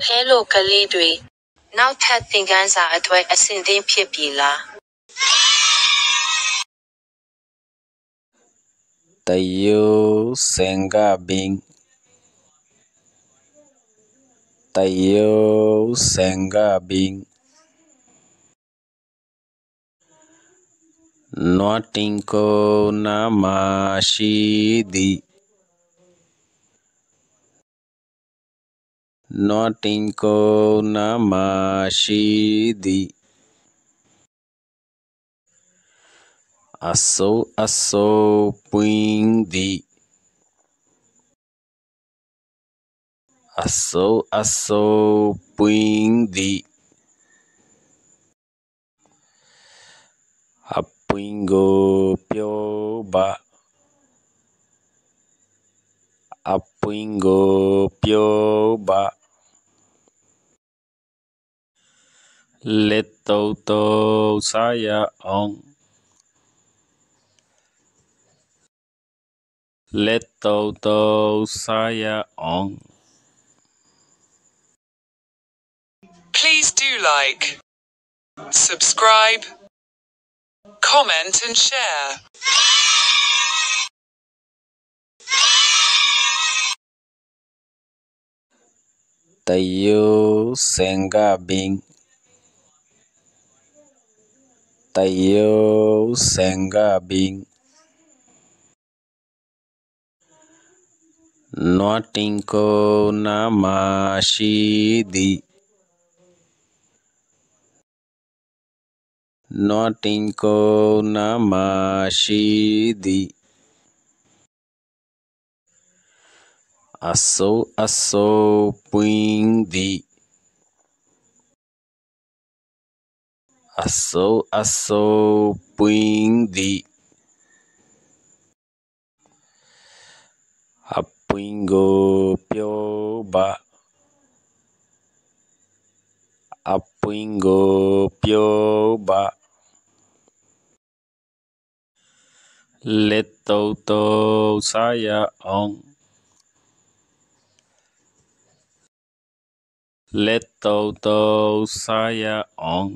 Hello ကလေးတွေနောက်ထပ်သင်ခန်းစာအတွက်အဆင်သင့်ဖြစ်ပြီလားတယိုစင်ကဘင်းတယိုစင်ကဘင်းနွားတင်ကိုနာမရှိသည်နွားတင်ကိုနာမရှိသည်အစိုးပွင့်သည်အစိုးပွင့်သည်အပွင့်ကိုပြောပါအပွင့်ကိုပြောပါလက်တော့စားရအောင်လက်တော့စားရအောင် Please do like, subscribe, comment and share.တယိုစင်ကဘင်းတယိုစင်ကဘင်းနွားတင်ကိုနာမရှိသည်နွားတင်ကိုနာမရှိသည်အစိုးပွင့်သည်အစိုးပွင့်သည်အပွင့်ကိုပြောပါအပွင့်ကိုပြောပါလက်တော့စားရအောင်လက်တော့စားရအောင်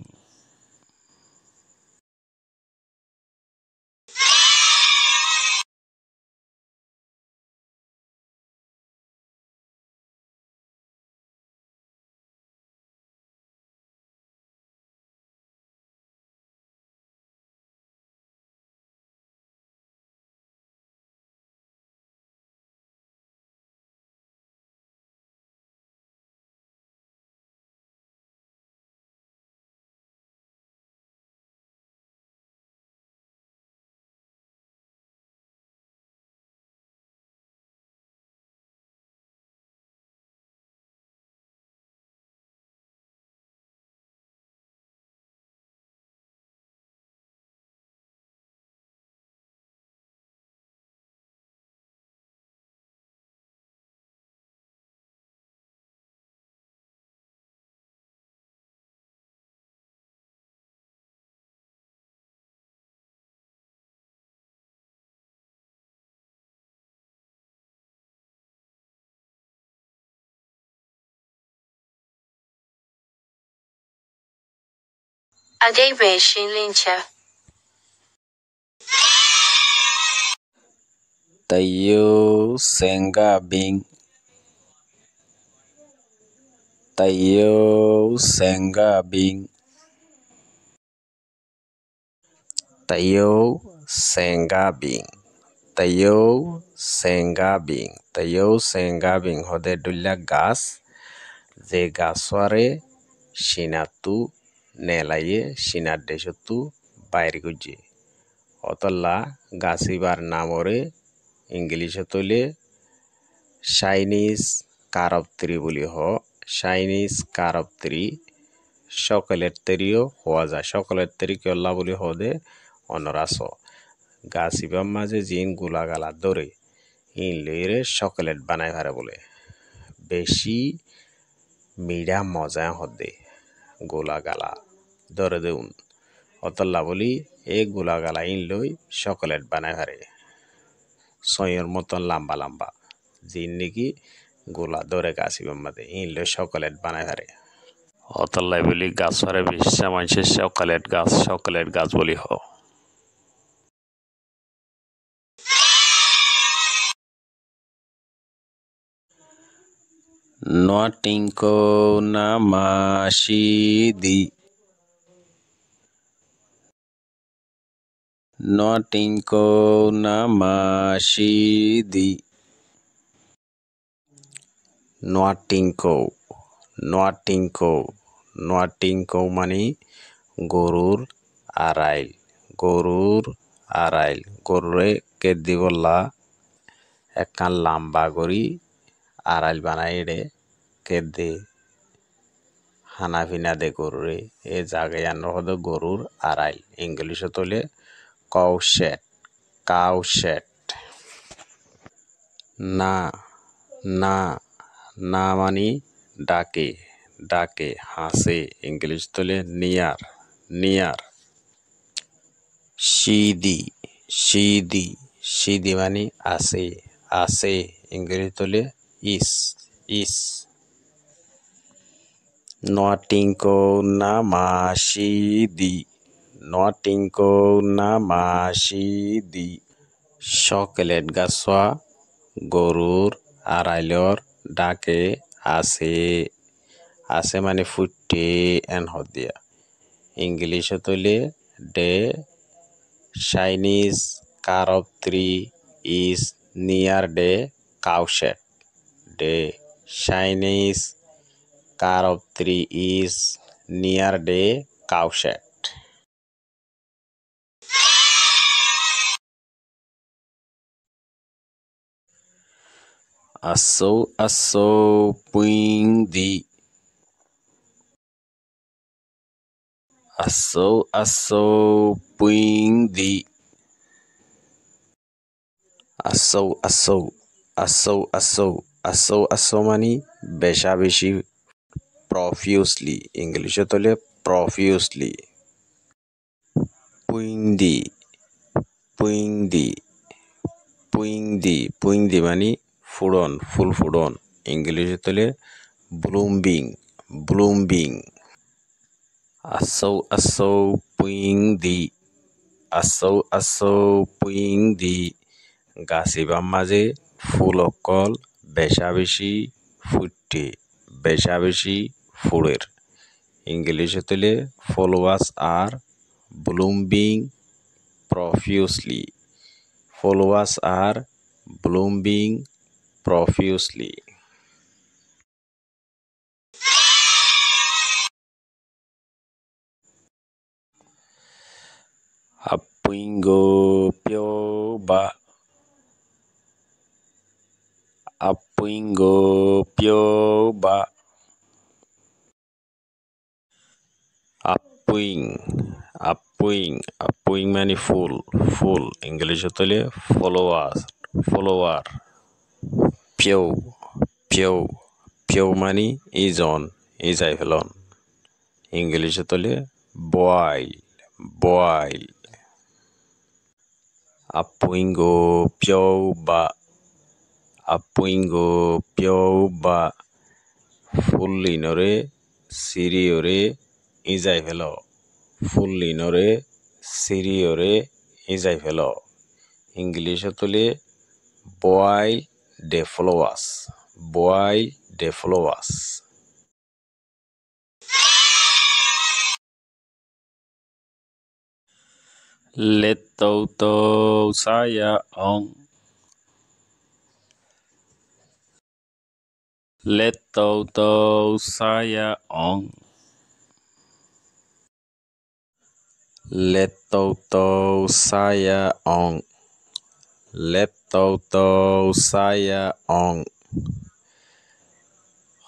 အဓိပ္ပာယ်ရှင်းလင်းချက်တယိုစင်ကဘင်းတယိုစင်ကဘင်းတယိုစင်ကဘင်းတယိုစင်ကဘင်းတယိုစင်ကဘင်း hode dulla gas je gasware shinatu nelaye shinadeshutu bayri gujje otolla gasibar namore english tole Chinese কারবত্রি বলি হ Chinese কারবত্রি সকলের তরিও হওয়া যায় সকলের তরি কেল্লা বলি হদে অনরাস গাছিবার মাঝে জিন গুলাগালা ধরে ইন লইরে সকলেট বানাই পারে বলে বেশি মিডা মজা হদে গোলাগালা ধরে দেউন অতল্লা বলি এ গোলাগালা ইন লই সকলেট বানাই পারে সয়ের মতন লম্বা লম্বা জিন নাকি গোলা ধরে গাছিবার মাঝে ইনলে চকলেট বানায় হারে অতলাই বলি গাছ হারে বিশ্বা মানুষের চকলেট গাছ বলি হ Noatinko namashidi Noatinko namashidi Noatinko মানে গরুর আড়াইল গরুরে কেদি বললা একখান লম্বা করি আড়াইল বানাই রে কেদি হানা ফিনা দে গরুরে এ জায়গায় আনার হতো গরুর আড়াইল ইংলিশে তোলে কাউ শেড না মানে ডাকে হাসে ইংলিশ তোলে নিয়ার সিদি মানে আছে ইংলিশ তোলে ইস Noatinko namashidi চকলেট গাছওয়া গরুর আড়াইলর ডাকে আছে মানে ফুটে এন হদিয়া ইংলিশে তোলে the Chinese carob tree is near the cowshed the Chinese carob tree is near the cowshed Aso puindi Aso puindi Aso মানে বেশি profusely ইংলিশে তোলে profusely পুইংদি মানে ফুল ফুডন ইংলিশে তোলে ব্লুমিং আso পুইংদি গাছিবার মাঝে ফুল অকল বেশি ফুলের ইংলিশে তোলে flowers are blooming profusely Apuingo pioba Apuing মানে ফুল ইংলিশে তোলে follower পিও মানে ইজাই ফেলন ইংলিশে তোলে boil Apuingo pioba ফুল্লিনরে সিরিয়রে ইজাই ফেল ইংলিশে তোলে boil the flowers Letauto saya ong Letauto saya ong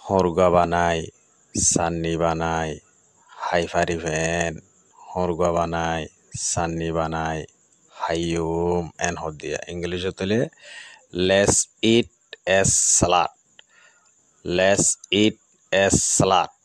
হরগা বানাই সান্নি বানাই হাইফারি ভেন হরগা বানাই সান্নি বানাই হাইয়ুম এন হদিয়া ইংলিশে তোলে let's eat a salad